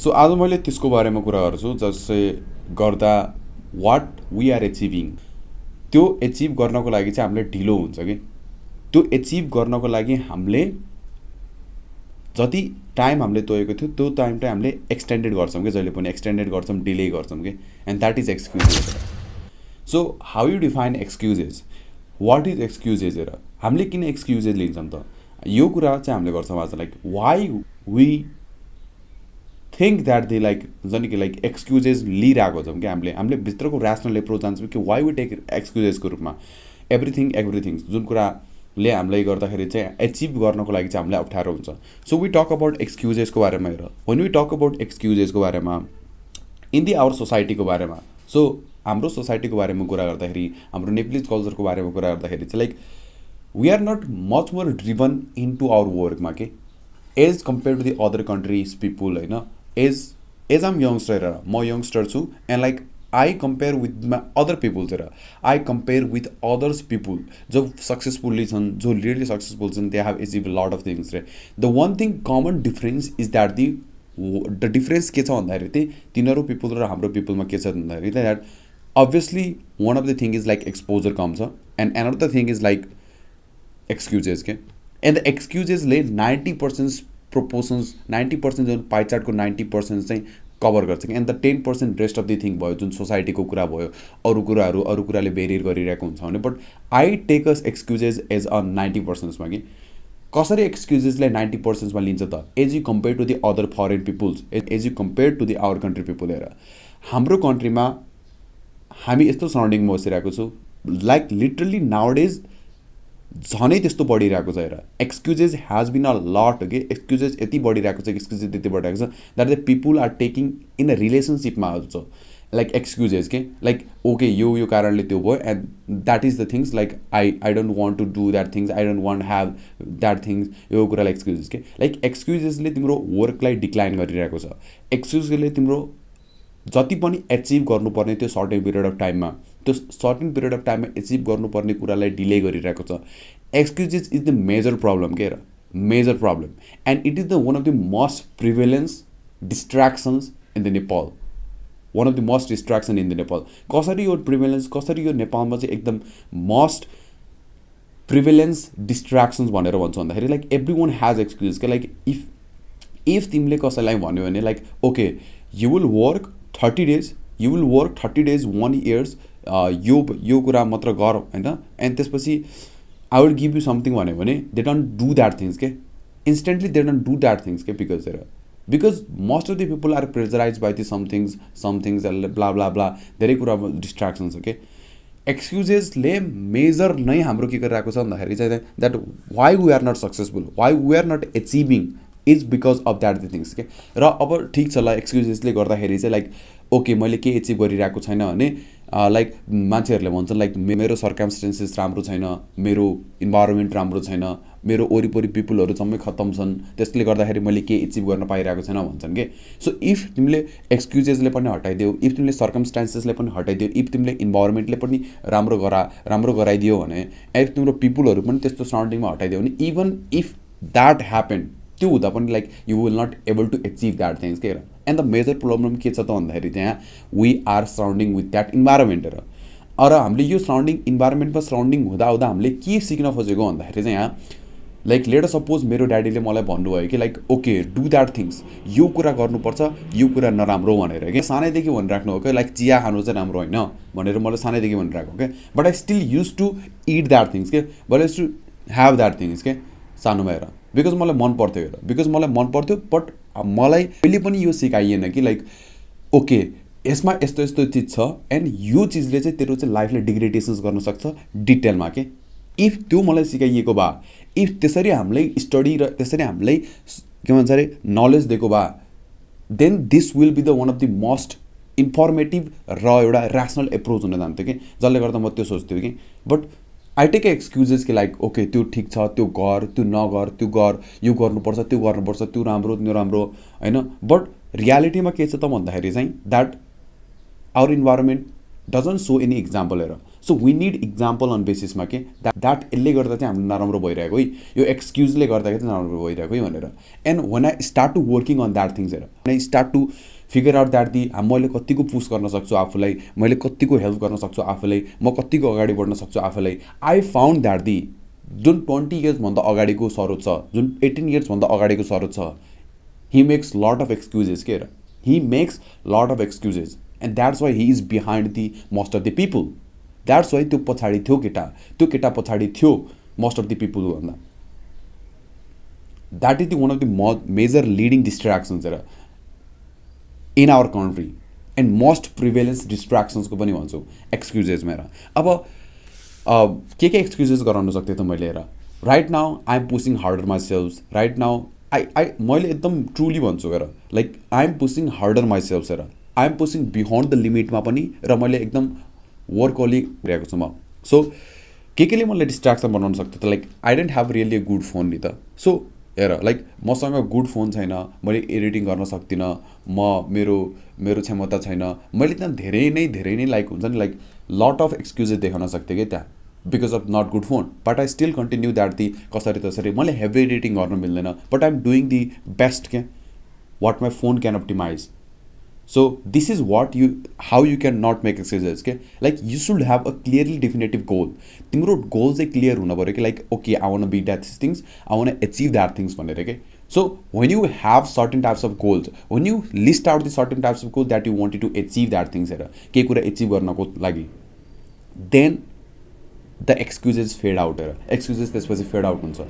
So आज मैले त्यसको बारेमा कुरा गर्छु जसले गर्दा वाट वी आर एचिभिङ त्यो एचिभ गर्नको लागि चाहिँ हामीले ढिलो हुन्छ कि त्यो एचिभ गर्नको लागि हामीले जति टाइम हामीले तोकेको थियो त्यो टाइम चाहिँ हामीले एक्सटेन्डेड गर्छौँ कि जहिले पनि एक्सटेन्डेड गर्छौँ डिले गर्छौँ कि and that is excuses. So how you define excuses, what is excuses हेर हामीले किन एक्सक्युजेस लिन्छौँ त यो कुरा चाहिँ हामीले गर्छौँ आज like why we think that they like हुन्छ नि कि लाइक एक्सक्युजेस लिइरहेको छौँ कि हामीले भित्रको ऱ्यासनल एप्रोच जान्छौँ कि वाइ वी टेक एक्सक्युजेसको रूपमा एभ्रिथिङ जुन कुराले हामीलाई गर्दाखेरि चाहिँ एचिभ गर्नको लागि चाहिँ हामीलाई अप्ठ्यारो हुन्छ। सो वी टक अबाउट एक्सक्युजेसको बारेमा हेर वेन वी टक अबाउट एक्सक्युजेसको बारेमा इन दि आवर सोसाइटीको बारेमा। सो हाम्रो सोसाइटीको बारेमा कुरा गर्दाखेरि हाम्रो नेपाली कल्चरको बारेमा कुरा गर्दाखेरि चाहिँ like we are not much more driven in to our वर्कमा के as compare to the other countries people होइन। एज आम यङ्स्टर हेर म यङ्स्टर छु and like I compare with my other peoples हेर I compare with others people जो successfully छन् जो रियली सक्सेसफुल छन् they have achieve lot of things रे। The one thing common difference is that the difference के छ भन्दाखेरि चाहिँ तिनीहरू पिपुल र हाम्रो पिपुलमा के छ भन्दाखेरि चाहिँ that obviously one of the thing is like exposure कम छ and another thing is like excuses के एन्ड द एक्सक्युजेसले 90% प्रोपोर्सन्स 90% जुन पाइ चार्टको 90% चाहिँ कभर गर्छ कि and the 10% rest of the thing भयो जुन सोसाइटीको कुरा भयो अरू कुराले बेरियर गरिरहेको हुन्छ भने but I take us excuses as a 90%मा कि कसरी एक्सक्युजेसलाई 90%मा लिन्छ त as you compare to the other foreign peoples as you compare to the our country people हेर हाम्रो कन्ट्रीमा हामी यस्तो सराउन्डिङमा बसिरहेको छु लाइक लिटरली नाउडेज झनै त्यस्तो बढिरहेको छ हेर excuses has been a lot के एक्सक्युजेस यति बढिरहेको छ एक्सक्युजेस त्यति बढिरहेको छ that the people are taking in a रिलेसनसिपमा छ लाइक एक्सक्युजेस के लाइक ओके यो कारणले त्यो भयो and that is the things like I don't want to do that things I don't want have that things यो कुरालाई एक्सक्युजेस के लाइक एक्सक्युजेसले तिम्रो वर्कलाई डिक्लाइन गरिरहेको छ। एक्सक्युजेसले तिम्रो जति पनि एचिभ गर्नुपर्ने त्यो सर्टेन पिरियड अफ टाइममा त्यो सर्टेन पिरियड अफ टाइममा एचिभ गर्नुपर्ने कुरालाई डिले गरिरहेको छ। Excuses is the major problem के major problem and it is the one of the most prevalence distractions in the Nepal one of the most distraction in the Nepal. कसरी यो प्रिभेलेन्स कसरी यो नेपालमा चाहिँ एकदम मोस्ट प्रिभेलेन्स डिस्ट्र्याक्सन्स भनेर भन्छ भन्दाखेरि like every one has excuses के लाइक इफ तिमीले कसैलाई भन्यो भने like okay you will work 30 days you will work 30 days 1 year यो कुरा मात्र गर होइन एन्ड त्यसपछि I will give you something भन्यो भने they don't do that things के instantly they don't do that things के because most of the people are pressurize by the somethings blah blah blah धेरै कुरा डिस्ट्र्याक्सन छ के। एक्सक्युजेसले major नै हाम्रो के गरिरहेको छ भन्दाखेरि चाहिँ that why we are not successful why we are not achieving is because of that the things के। र अब ठिक छ ल एक्सक्युजेसले गर्दाखेरि चाहिँ लाइक ओके मैले के एचिभ गरिरहेको छैन भने लाइक मान्छेहरूले भन्छन् लाइक मेरो सर्कमस्टेन्सेस राम्रो छैन मेरो इन्भाइरोमेन्ट राम्रो छैन मेरो वरिपरि पिपुलहरू जम्मै खत्तम छन् त्यसले गर्दाखेरि मैले के एचिभ गर्न पाइरहेको छैन भन्छन् कि। सो इफ तिमीले एक्सक्युजेसले पनि हटाइदियो इफ तिमीले सर्कमस्टान्सेसले पनि हटाइदियो इफ तिमीले इन्भाइरोमेन्टले पनि राम्रो गराइदियो भने इफ तिम्रो पिपुलहरू पनि त्यस्तो सराउन्डिङमा हटाइदियो भने इभन इफ द्याट ह्यापन त्यो हुँदा पनि like you will not able to achieve that things के एन्ड द मेजर प्रब्लम के छ त भन्दाखेरि त्यहाँ we are surrounding with that environment र हामीले यो सराउन्डिङ इन्भाइरोमेन्टमा सराउन्डिङ हुँदा हामीले के सिक्न खोजेको भन्दाखेरि चाहिँ यहाँ लाइक लेट सपोज मेरो ड्याडीले मलाई भन्नुभयो कि like okay do that things यो कुरा गर्नुपर्छ यो कुरा नराम्रो भनेर कि सानैदेखि भनिराख्नु हो क्या लाइक चिया खानु चाहिँ राम्रो होइन भनेर मलाई सानैदेखि भनिरहेको क्या but I still use to it that things के but use to have that things के सानोमा हेर बिकज मलाई मन पर्थ्यो हेर बिकज मलाई मन पर्थ्यो बट मलाई कहिले पनि यो सिकाइएन कि लाइक ओके यसमा यस्तो यस्तो चिज छ एन्ड यो चिजले चाहिँ तेरो चाहिँ लाइफलाई डिग्रेडेसन्स गर्न सक्छ डिटेलमा के इफ त्यो मलाई सिकाइएको भए इफ त्यसरी हामीलाई स्टडी र त्यसरी हामीलाई के भन्छ अरे नलेज दिएको भए then this will be the one of the most informative र एउटा ऱ्यासनल एप्रोच हुन जान्थ्यो कि जसले गर्दा म त्यो सोच्थ्यो कि बट आई टेक एक्सक्युजेस कि लाइक ओके त्यो ठिक छ त्यो गर त्यो नगर त्यो गर यो गर्नुपर्छ त्यो गर्नुपर्छ त्यो राम्रो होइन बट रियालिटीमा के छ त भन्दाखेरि चाहिँ that our environment doesn't so any example हेर so we need example on बेसिसमा के द्याट यसले गर्दा चाहिँ हाम्रो नराम्रो भइरहेको है, यो एक्सक्युजले गर्दाखेरि चाहिँ नराम्रो भइरहेको है भनेर। And when I start to working on that things हेर, I start to figure out that मैले कतिको पुस गर्न सक्छु आफूलाई, मैले कतिको हेल्प गर्न सक्छु आफूलाई, म कतिको अगाडि बढ्न सक्छु आफूलाई। आई फाउन्ड द्याट जुन 20 इयर्सभन्दा अगाडिको सरोज छ, जुन 18 इयर्सभन्दा अगाडिको सरोज छ, he makes lot of excuses के, he makes lot of excuses and that's why he is behind the most of the people, that's why त्यो पछाडि थियो केटा, त्यो केटा पछाडि थियो most of the people भन्दा। that is the one of the major leading distractions in our country and most prevalence distractions को पनि भन्छु excuses मेरा। अब के excuses गराउन सक्थे त मैले हेर, right now I am pushing harder myself, right now मैले एकदम ट्रुली भन्छु हेर, like I am pushing harder myself हेर, I am pushing beyond the लिमिटमा पनि, र मैले एकदम वर्कहोलिक रहेको छु म। सो केले मलाई डिस्ट्र्याक्सन बनाउन सक्थ्यो त, like I don't have really a good phone नि त। सो हेर, लाइक मसँग गुड फोन छैन, मैले एडिटिङ गर्न सक्दिनँ, मेरो क्षमता छैन, मैले त्यहाँ धेरै नै लाइक हुन्छ नि, लाइक लट अफ एक्सक्युजेस देखाउन सक्थेँ कि त्यहाँ because of not good phone. But I still continue that कसरी तसरी मैले हेभी एडिटिङ गर्न मिल्दैन, but I am doing the best के what my phone can optimize. So this is what how you can not make excuses के, like you should have a clearly definitive goal. तिम्रो goal चाहिँ clear हुनु पऱ्यो कि, like okay I want be that things, I want achieve that things भनेर के। So when you have certain types of goals, when you list out the certain types of goal that you wanted to achieve that things हेर, केही कुरा achieve गर्नको लागि, then the excuses fade out, excuses त्यसपछि fade out हुन्छ।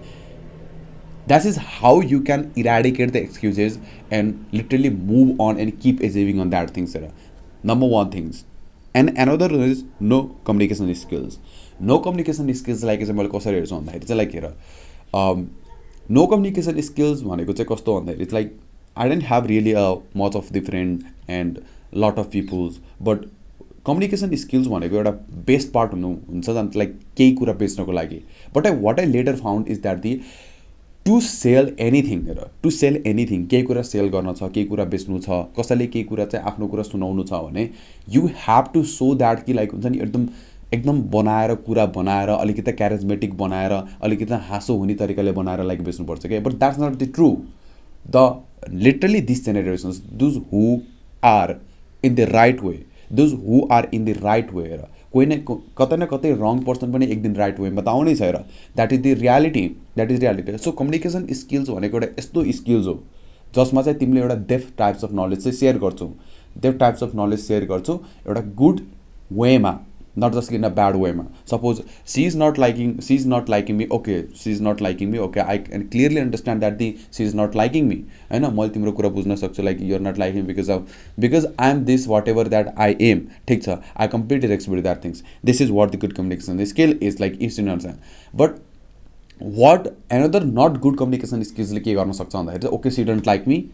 that is how you can eradicate the excuses and literally move on and keep achieving on that things number one things। and another is no communication skills। no communication skills like चाहिँ मैले कसरी हेर्छु भन्दाखेरि चाहिँ like हेर, no communication skills भनेको चाहिँ कस्तो भन्दाखेरि it's like I didn't have really a much of the friend and lot of peoples, but communication skills भनेको एउटा बेस्ट पार्ट हुन्छ लाइक केही कुरा बेच्नको लागि। But what I later found is that to sell anything, to sell anything, केही कुरा sale गर्न छ, केही कुरा बेच्नु छ, कसैले केही कुरा चाहिँ आफ्नो कुरा सुनाउनु छ भने you have to show that कि लाइक हुन्छ नि एकदम बनाएर कुरा बनाएर अलिकति क्यारिजमेटिक बनाएर अलिकति हाँसो हुने तरिकाले बनाएर लाइक बेच्नुपर्छ क्या। But that's not the true. The literally this generations, those who are in the right way, those who are in the right way, र कोही न कतै रङ पर्सन पनि एक दिन राइट वेमा त आउनै छ, र that is the reality, that is reality. So communication skills भनेको एउटा यस्तो स्किल्स हो जसमा चाहिँ तिमीले एउटा डेप्थ टाइप्स अफ नलेज चाहिँ सेयर गर्छौ, depth types of knowledge share गर्छौ एउटा गुड वेमा, not just in a bad वेमा। Suppose she is not liking me, okay she is not liking me, okay I can clearly understand that she is not liking me, होइन मैले तिम्रो कुरा बुझ्न सक्छु, like you are not liking because I am this whatever that I am, ठिक छ, I completely respect that things, this is what the good communication skill is, like if you understand. But what another not good communication स्किल्सले के गर्न सक्छ भन्दाखेरि चाहिँ okay she don't like me,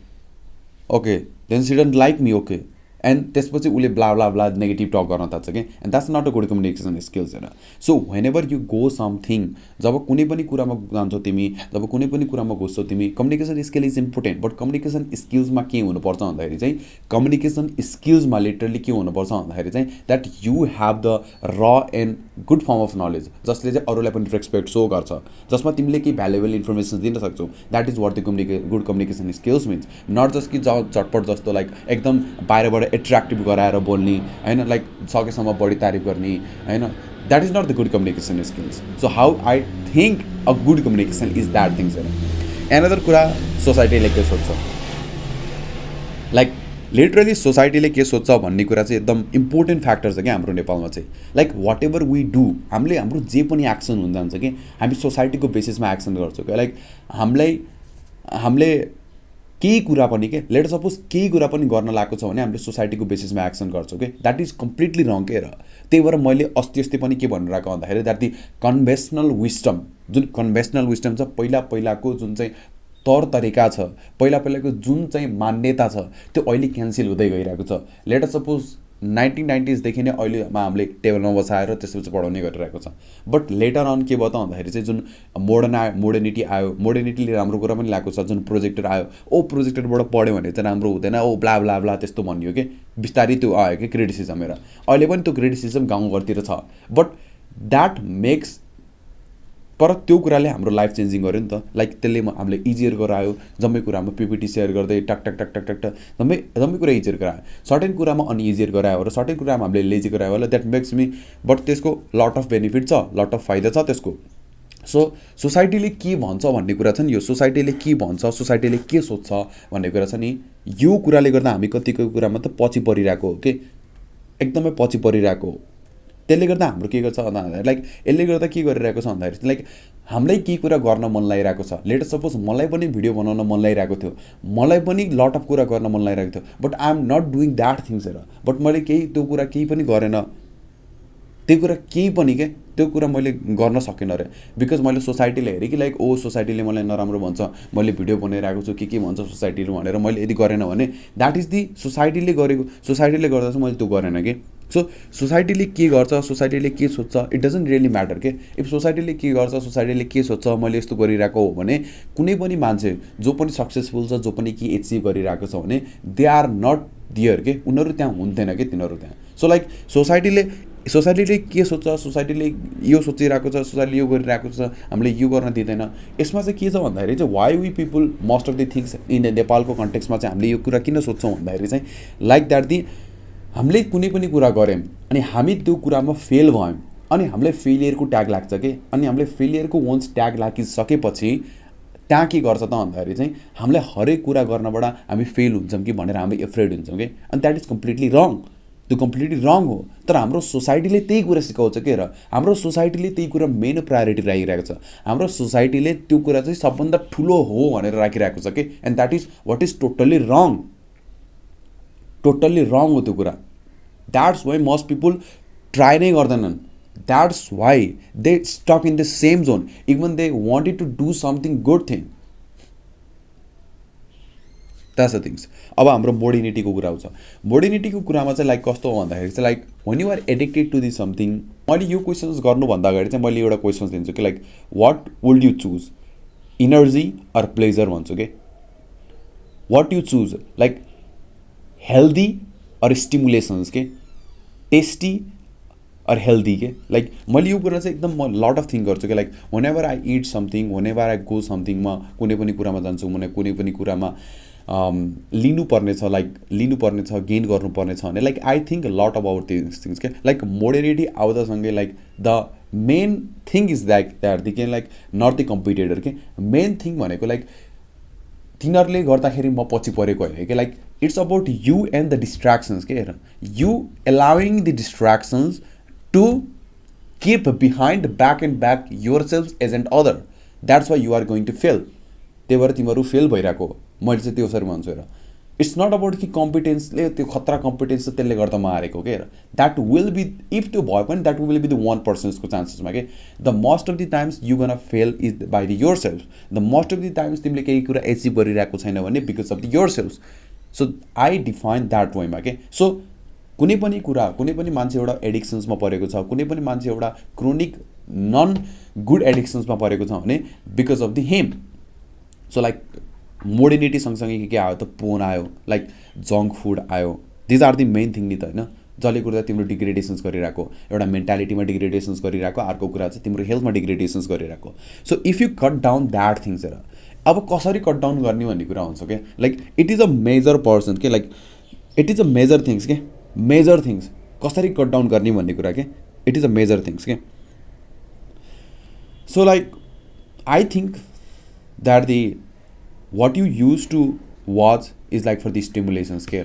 okay then she don't like me, okay and त्यसपछि उसले blah blah blah negative talk गर्न थाल्छ कि, and that's not a good communication skills होइन। So whenever you go something, जब कुनै पनि कुरामा जान्छौ तिमी, जब कुनै पनि कुरामा घुस्छौ तिमी, communication skill is important. But communication स्किल्समा के हुनुपर्छ भन्दाखेरि चाहिँ, कम्युनिकेसन स्किल्समा लिटरली के हुनुपर्छ भन्दाखेरि चाहिँ द्याट यु हेभ द र and good form of knowledge, जसले चाहिँ अरूलाई पनि रेस्पेक्ट सो गर्छ, जसमा तिमीले केही भ्यालुएबल इन्फर्मेसन दिन सक्छौ। That is what the good communication skills means, not just कि झटपट जस्तो लाइक एकदम बाहिरबाट एट्र्याक्टिभ गराएर बोल्ने होइन, लाइक सकेसम्म बढी तारिफ गर्ने होइन, that is not the good communication skills. So how I think a good communication is that things होइन। एनदर कुरा सोसाइटीले के सोध्छ, लाइक लिटरली सोसाइटीले के सोध्छ भन्ने कुरा चाहिँ एकदम इम्पोर्टेन्ट फ्याक्टर छ क्या हाम्रो नेपालमा चाहिँ। Like whatever we do, हाम्रो जे पनि एक्सन हुन जान्छ कि हामी सोसाइटीको बेसिसमा एक्सन गर्छौँ क्या। लाइक हामीले केही कुरा पनि के, लेट सपोज केही कुरा पनि गर्न लागेको छ भने हामीले सोसाइटीको बेसिसमा एक्सन गर्छौँ कि, द्याट इज कम्प्लिटली रङ के। र त्यही भएर मैले अस्ति पनि के भनेर आएको भन्दाखेरि द्याट दि कन्भेन्सनल विस्डम, जुन कन्भेन्सनल विस्डम छ, पहिलाको जुन चाहिँ तौर तरिका छ, पहिलाको जुन चाहिँ मान्यता छ, त्यो अहिले क्यान्सल हुँदै गइरहेको छ। लेट सपोज 1990s देखि नै अहिलेमा हामीले टेबलमा बसाएर त्यसपछि पढाउने गरिरहेको छ। बट लेटर अन के भयो त भन्दाखेरि चाहिँ जुन मोडर्निटी आयो, मोडर्निटीले राम्रो कुरा पनि ल्याएको छ। जुन प्रोजेक्टर आयो, ओ प्रोजेक्टरबाट पढ्यो भने चाहिँ राम्रो हुँदैन, ओ ब्ला ब्ला ब्ला त्यस्तो भनियो कि बिस्तारै त्यो आयो कि क्रिटिसिजम। हेर अहिले पनि त्यो क्रिटिसिजम गाउँ घरतिर छ, बट द्याट मेक्स, पर त्यो कुराले हाम्रो लाइफ चेन्जिङ गर्यो नि त। लाइक त्यसले हामीले इजियर गरायो, जम्मै कुरामा पिपिटी सेयर गर्दै talk talk talk talk talk talk जम्मै कुरा इजियर गरायो। सर्टेन कुरामा अनि इजियर गरायो र सर्टेन कुरामा हामीले लेजी गरायो होला, द्याट मेक्स मी, बट त्यसको लट अफ बेनिफिट छ, लट अफ फाइदा छ त्यसको। सो सोसाइटीले के भन्छ भन्ने कुरा छ नि, यो सोसाइटीले के भन्छ, सोसाइटीले के सोध्छ भन्ने कुरा छ नि, यो कुराले गर्दा हामी कतिको कुरामा त पछि परिरहेको हो कि एकदमै पछि परिरहेको हो। त्यसले गर्दा हाम्रो के गर्छ भन्दाखेरि लाइक यसले गर्दा के गरिरहेको छ भन्दाखेरि लाइक हामीलाई केही कुरा गर्न मन लागिरहेको छ। लेट सपोज मलाई पनि भिडियो बनाउन मन लागिरहेको थियो, मलाई पनि लट अफ कुरा गर्न मन लागिरहेको थियो, but I am not doing that things. हेर बट मैले त्यो कुरा केही पनि गरेन, त्यो कुरा केही पनि के त्यो कुरा मैले गर्न सकेन अरे, बिकज मैले सोसाइटीले हेरेँ कि लाइक ओ सोसाइटीले मलाई नराम्रो भन्छ, मैले भिडियो बनाइरहेको छु के भन्छ सोसाइटीले भनेर मैले यदि गरेन भने द्याट इज दि सोसाइटीले गरेको, सोसाइटीले गर्दा चाहिँ मैले त्यो गरेन कि। सो सोसाइटीले के गर्छ, सोसाइटीले के सोध्छ, इट डजन्ट रियली म्याटर के। इफ सोसाइटीले के गर्छ, सोसाइटीले के सोध्छ, मैले यस्तो गरिरहेको हो भने कुनै पनि मान्छे जो पनि सक्सेसफुल छ, जो पनि के एचिभ गरिरहेको छ भने दे आर नट दियर के, उनीहरू त्यहाँ हुन्थेन कि तिनीहरू त्यहाँ। सो लाइक सोसाइटीले के सोध्छ, सोसाइटीले यो सोचिरहेको छ, सोसाइटीले यो गरिरहेको छ, हामीले यो गर्न दिँदैन। यसमा चाहिँ के छ भन्दाखेरि चाहिँ why we people most of the things in नेपालको कन्टेक्स्टमा चाहिँ हामीले यो कुरा किन सोध्छौँ भन्दाखेरि चाहिँ लाइक द्याट दि हामीले कुनै पनि कुरा गऱ्यौँ अनि हामी त्यो कुरामा फेल भयौँ अनि हामीलाई फेलियरको ट्याग लाग्छ कि, अनि हामीले फेलियरको वन्स ट्याग लागिसकेपछि त्यहाँ के गर्छ त भन्दाखेरि चाहिँ हामीलाई हरेक कुरा गर्नबाट हामी फेल हुन्छौँ कि भनेर हामी एफ्रेड हुन्छौँ कि, अनि द्याट इज कम्प्लिटली रङ। त्यो कम्प्लिटली रङ हो। तर हाम्रो सोसाइटीले त्यही कुरा सिकाउँछ के, र हाम्रो सोसाइटीले त्यही कुरा मेन प्रायोरिटी राखिरहेको छ। हाम्रो सोसाइटीले त्यो कुरा चाहिँ सबभन्दा ठुलो हो भनेर राखिरहेको छ कि, and that is what is totally wrong, totally wrong हो त्यो कुरा। That's why most people try नै गर्दैनन्, that's why they stuck in the same zone even they wanted to do something good thing. That's the things. अब हाम्रो मोडर्निटीको कुरा आउँछ। मोडर्निटीको कुरामा चाहिँ लाइक कस्तो हो भन्दाखेरि चाहिँ like when you are addicted to the something, मैले यो क्वेसन्स गर्नुभन्दा अगाडि चाहिँ मैले एउटा क्वेसन्स दिन्छु कि like what would you choose, energy or pleasure भन्छु कि, what you choose, like healthy or stimulations के, टेस्टी अर हेल्दी के। लाइक मैले यो कुरा चाहिँ एकदम म लट अफ थिङ्क गर्छु कि like when ever I it something, when ever I go something, म कुनै पनि कुरामा जान्छु, म कुनै पनि कुरामा लिनुपर्ने छ, लाइक लिनुपर्ने छ, गेन गर्नुपर्ने छ भने like I think lot about this things के। लाइक मोडर्निटी आउँदासँगै like the main thing is that the के लाइक नट द कम्पिटेटर के, मेन थिङ भनेको लाइक तिनीहरूले गर्दाखेरि म पछि परेको होइन कि, like it's about you and the distractions के। हेर you allowing the distractions to keep behind back and back yourself as and other, that's why you are going to fail. त्यही भएर तिमीहरू फेल भइरहेको हो, मैले चाहिँ त्यो सरी भन्छु। हेर इट्स नट अबाउट कि कम्पिटेन्सले, त्यो खतरा कम्पिटेन्स चाहिँ त्यसले गर्दा म हारेको के। हेर द्याट विल बी, इफ त्यो भयो पनि द्याट विल बी द 1%को चान्सेसमा के। The most of the times you gonna fail is by the your self. The most of the times तिमीले केही कुरा एचिभ गरिरहेको छैन भने because of the your self. So I define that वेमा के। So कुनै पनि कुरा, कुनै पनि मान्छे एउटा एडिक्सन्समा परेको छ, कुनै पनि मान्छे एउटा क्रोनिक नन गुड एडिक्सन्समा परेको छ भने because of the him. So like modernity सँगसँगै के आयो त, पोन आयो, लाइक जङ्क फुड आयो, these are the main thing नि त होइन, जसले गर्दा तिम्रो डिग्रेडेसन्स गरिरहेको, एउटा मेन्टालिटीमा डिग्रेडेसन्स गरिरहेको, अर्को कुरा चाहिँ तिम्रो हेल्थमा डिग्रेडेसन्स गरिरहेको। So if you cut down that things, हेर अब कसरी कट डाउन गर्ने भन्ने कुरा हुन्छ क्या। Like it is a major person के, like it is a major things के, मेजर थिङ्स कसरी कट डाउन गर्ने भन्ने कुरा के, it is a major things के। So like I think that the what you use to watch is like for the stimulations के।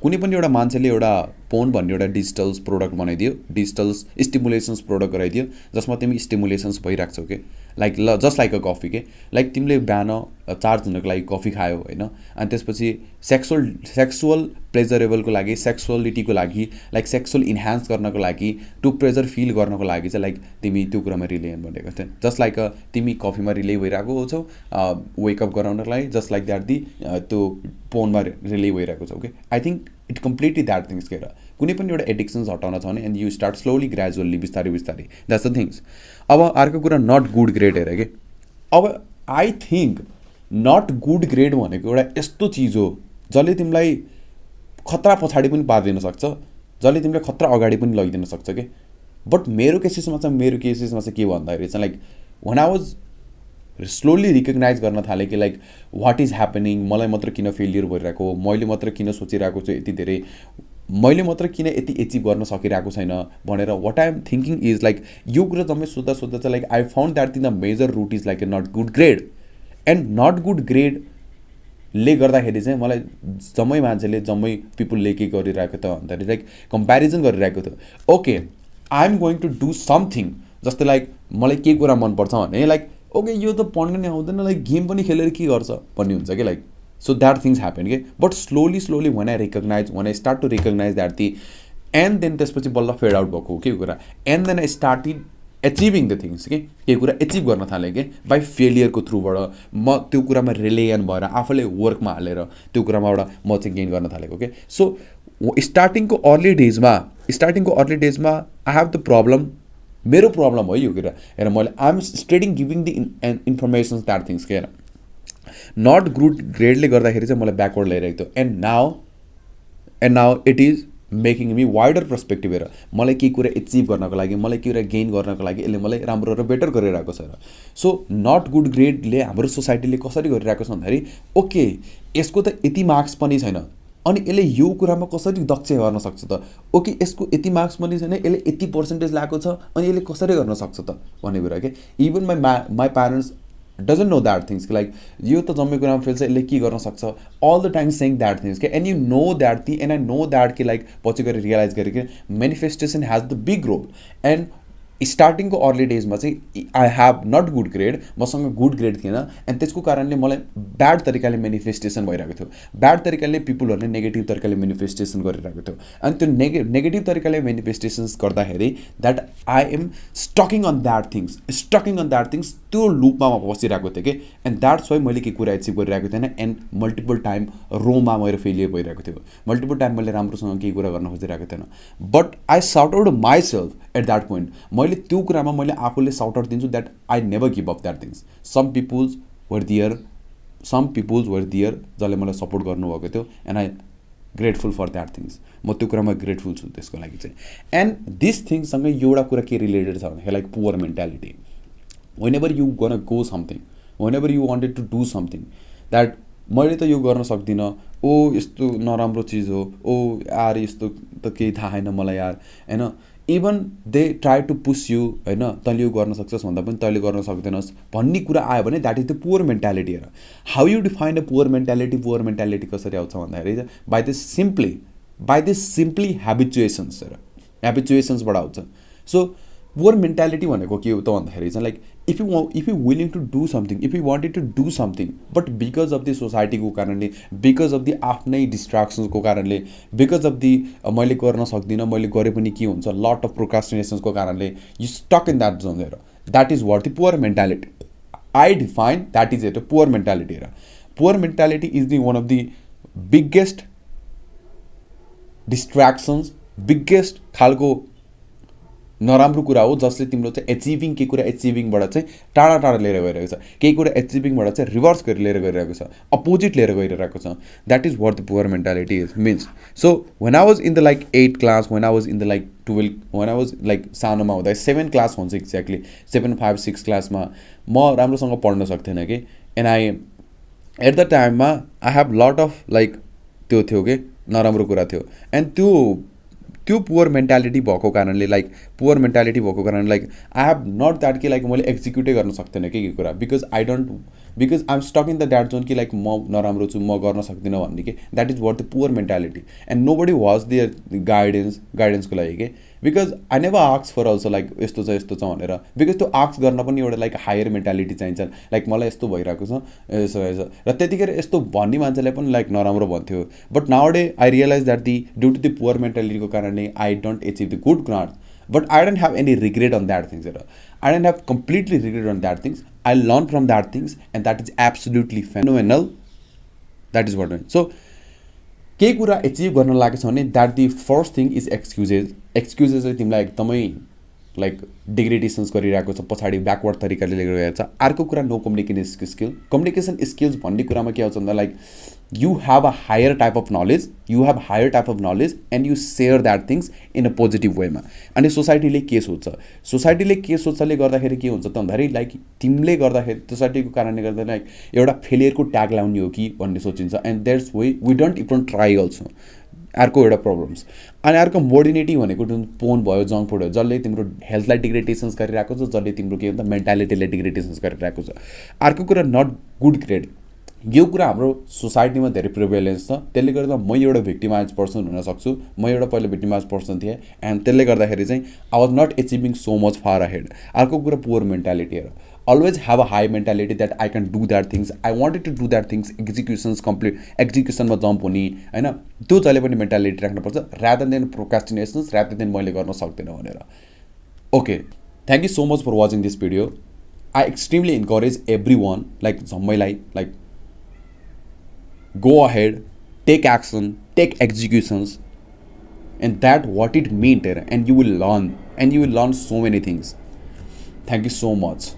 कुनै पनि एउटा मान्छेले एउटा पोन भन्ने एउटा डिजिटल्स प्रोडक्ट बनाइदियो, डिजिटल्स स्टिमुलेसन्स प्रोडक्ट गराइदियो जसमा तिमी स्टिमुलेसन्स भइरहेको छौ कि, लाइक ल जस्ट लाइक अ कफी के। लाइक तिमीले बिहान चार्ज हुनको लागि कफी खायो होइन, अनि त्यसपछि सेक्सुअल प्लेजरेबलको लागि, सेक्सुअलिटीको लागि, लाइक सेक्सुअल इन्हान्स गर्नको लागि, टु प्लेजर फिल गर्नको लागि चाहिँ लाइक तिमी त्यो कुरामा रिले भनेको थियो। जस्ट लाइक तिमी कफीमा रिले भइरहेको छौ वेकअप गराउनको लागि, जस्ट लाइक द्याट त्यो पोनमा रिले भइरहेको छौ। Okay, I think it completely that things के कुनै पनि एउटा एडिक्सन्स हटाउन छ भने and you start slowly gradually बिस्तारै बिस्तारै, द्याट्स द थिङ्स। अब अर्को कुरा नट गुड ग्रेड हेर कि, अब I think not good grade भनेको एउटा यस्तो चिज हो जसले तिमीलाई खतरा पछाडि पनि पारिदिन सक्छ, जसले तिमीलाई खतरा अगाडि पनि लगिदिन सक्छ कि। बट मेरो केसेसमा चाहिँ के भन्दाखेरि चाहिँ like one I was slowly recognize गर्न थालेँ कि लाइक वाट इज ह्यापनिङ, मलाई मात्र किन फेलियर भइरहेको, मैले मात्र किन सोचिरहेको छु यति धेरै, मैले मात्र किन यति एचिभ गर्न सकिरहेको छैन भनेर what I am thinking is like यो कुरा जम्मै सोद्धा चाहिँ like I found that in the major root is like a not good grade. And not good ग्रेडले गर्दाखेरि चाहिँ मलाई जम्मै मान्छेले जम्मै पिपुलले के गरिरहेको त भन्दाखेरि लाइक कम्पेरिजन गरिरहेको थियो। Okay, I am going to do something, जस्तै लाइक मलाई के कुरा मनपर्छ भने लाइक ओके यो त पढ्न नै आउँदैन, लाइक गेम पनि खेलेर के गर्छ भन्ने हुन्छ कि like, so that things happen के। But slowly one I start to recognize that the and then त्यसपछि बल्ल फेड आउट भएको हो के कुरा, and then I started achieving the things कि के कुरा एचिभ गर्न थालेँ कि बाई फेलियरको थ्रुबाट म त्यो कुरामा रिलेयन भएर आफूले वर्कमा हालेर त्यो कुरामा एउटा म चाहिँ गेन गर्न थालेको के। सो स्टार्टिङको अर्ली डेजमा आई हेभ द प्रब्लम, मेरो प्रब्लम हो यो कुरा हेर, मैले I am stating giving the informations that things के हेर, नट गुड ग्रेडले गर्दाखेरि चाहिँ मलाई ब्याकवर्ड ल्याइरहेको थियो। And now it is making me wider perspective हेर, मलाई केही कुरा एचिभ गर्नको लागि, मलाई केही कुरा गेन गर्नको लागि यसले मलाई राम्रो र बेटर गरिरहेको छ र। सो नट गुड ग्रेडले हाम्रो सोसाइटीले कसरी गरिरहेको छ भन्दाखेरि ओके यसको त यति मार्क्स पनि छैन अनि यसले यो कुरामा कसरी दक्ष गर्न सक्छ त, ओके यसको यति मार्क्स पनि छैन यसले यति पर्सेन्टेज ल्याएको छ अनि यसले कसरी गर्न सक्छ त भन्ने कुरा के। Even my parents doesn't know that things like यो त जम्मै कुरामा फेल्छ यसले के गर्न सक्छ, all the time saying that things के। And you know that the and I know that कि लाइक पछि गएर रियलाइज गरेँ कि manifestation has the big role. And स्टार्टिङको अर्ली डेजमा चाहिँ I have not good grade, मसँग गुड ग्रेड थिएन एन्ड त्यसको कारणले मलाई ब्याड तरिकाले मेनिफेस्टेसन भइरहेको थियो, ब्याड तरिकाले पिपुलहरूले नेगेटिभ तरिकाले मेनिफेस्टेसन गरिरहेको थियो। अनि त्यो नेगेटिभ तरिकाले मेनिफेस्टेसन्स गर्दाखेरि that I am stucking on that things त्यो लुपमा म बसिरहेको थिएँ कि। एन्ड द्याट्स वाइ मैले के कुरा एचिभ गरिरहेको थिएन एन्ड मल्टिपल टाइम रोमा मेरो फेलियर भइरहेको थियो, मल्टिपल टाइम मैले राम्रोसँग केही कुरा गर्न खोजिरहेको थिएन। But I sort out myself at that point, मैले त्यो कुरामा मैले आफूले सर्ट आउट दिन्छु that I never give up that things. Some peoples were there जसले मलाई सपोर्ट गर्नुभएको थियो and I grateful for that things, म त्यो कुरामा ग्रेटफुल छु त्यसको लागि चाहिँ। एन्ड दिस थिङ्ससँगै एउटा कुरा के रिलेटेड छ भने like poor mentality. whenever you gonna go something, whenever you wanted to do something that मैले त यो गर्न सक्दिनँ, ओ यस्तो नराम्रो चिज हो, ओ यार यस्तो त केही थाहा छैन मलाई यार होइन, even they try to push you होइन, तैँले यो गर्न सक्छस् भन्दा पनि तैँले गर्न सक्दैनस् भन्ने कुरा आयो भने that is the poor mentality. हेर how you define a poor mentality कसरी आउँछ भन्दाखेरि बाई दिस सिम्पली ह्याबिचुएसन्स, हेर ह्याबिचुएसन्सबाट आउँछ। सो पुवर मेन्टालिटी भनेको के हो त भन्दाखेरि चाहिँ like if you willing to do something, if you wanted to do something but because of the सोसाइटीको कारणले, बिकज अफ दि आफ्नै डिस्ट्राक्सन्सको कारणले, बिकज अफ दि मैले गर्न सक्दिनँ, मैले गरे पनि के हुन्छ, लट अफ प्रोक्रास्टिनेसन्सको कारणले you stuck in that zone. हेर that is what the poor mentality I define, that is at a poor mentality. हेर poor mentality is the one of the biggest distractions, biggest खालको नराम्रो कुरा हो जसले तिम्रो चाहिँ एचिभिङ केही कुरा एचिभिङबाट चाहिँ टाढा लिएर गइरहेको छ, केही कुरा एचिभिङबाट चाहिँ रिभर्स गरेर लिएर गइरहेको छ, अपोजिट लिएर गइरहेको छ। That is what the poor mentality is means. So when I was in the like 8 class, when I was in the like 12, when I was like सानोमा हुँदा 7 क्लास हुन्छ एक्ज्याक्टली 7, 5, 6 क्लासमा म राम्रोसँग पढ्न सक्थेन कि। एन्ड आई एट द टाइममा I have lot of like त्यो थियो कि नराम्रो कुरा थियो। एन्ड त्यो पुवर मेन्टालिटी भएको कारणले लाइक पुवर मेन्टालिटी भएको कारणले like I have not that कि लाइक मैले एक्जिक्युटै गर्न सक्दिनँ कि कुरा because because I am stuck in the that zone कि लाइक म नराम्रो छु म गर्न सक्दिनँ भन्ने कि that is what the poor mentality and nobody was there गाइडेन्सको लागि के बिकज आई नेभर आक्स फर अल्सो लाइक यस्तो छ भनेर बिकज त्यो आक्स गर्न पनि एउटा लाइक हायर मेन्टालिटी चाहिन्छ लाइक मलाई यस्तो भइरहेको छ यसो र त्यतिखेर यस्तो भन्ने मान्छेलाई पनि लाइक नराम्रो भन्थ्यो but now day I realize that due to the पुवर मेन्टालिटीको कारणले I don't achieve the good ground but I don't have any regret on that things I don't have completely regret on that things I learn from that things and that is absolutely phenomenal that is what mean so केही कुरा achieve गर्न लागेको छ भने that the first thing is excuses चाहिँ तिमीलाई एकदमै like डिग्रेडेसन्स गरिरहेको छ पछाडि ब्याकवर्ड तरिकाले गरिरहेको छ अर्को कुरा नो कम्युनिकेसन स्किल्स भन्ने कुरामा के आउँछ भन्दा like you have a higher type of knowledge and you share that things in a positive वेमा अनि सोसाइटीले के सोच्छले गर्दाखेरि के हुन्छ त भन्दाखेरि लाइक तिमीले गर्दाखेरि सोसाइटीको कारणले गर्दा लाइक एउटा फेलियरको ट्याग लाउने हो कि भन्ने सोचिन्छ and that's we don't even try also अर्को एउटा प्रब्लम्स अनि अर्को मोर्डिनिटी भनेको जुन पोन भयो जङ्क फुड हो जसले तिम्रो हेल्थलाई डिग्रेडेसन्स गरिरहेको छ जसले तिम्रो के भन्छ मेन्टालिटीलाई डिग्रेडेसन्स गरिरहेको छ अर्को कुरा नट गुड ग्रेड यो कुरा हाम्रो सोसाइटीमा धेरै प्रिभेलेन्स छ त्यसले गर्दा म एउटा भिक्टिमाइज पर्सन हुन सक्छु म एउटा पहिला भिक्टिमाइज पर्सन थिएँ एन्ड त्यसले गर्दाखेरि चाहिँ I was not achieving so much far ahead अर्को कुरा पुवर मेन्टालिटी हेर always have a high mentality that I can do that things I wanted to do that things execution मा jump हुने हैन त्यो जहिले पनि मेन्टालिटी राख्नुपर्छ rather than procrastinations rather than मैले गर्न सक्दिनँ भनेर okay thank you so much for watching this video I extremely encourage everyone like झम्मैलाई like go ahead take action take executions and that what it means and you will learn so many things thank you so much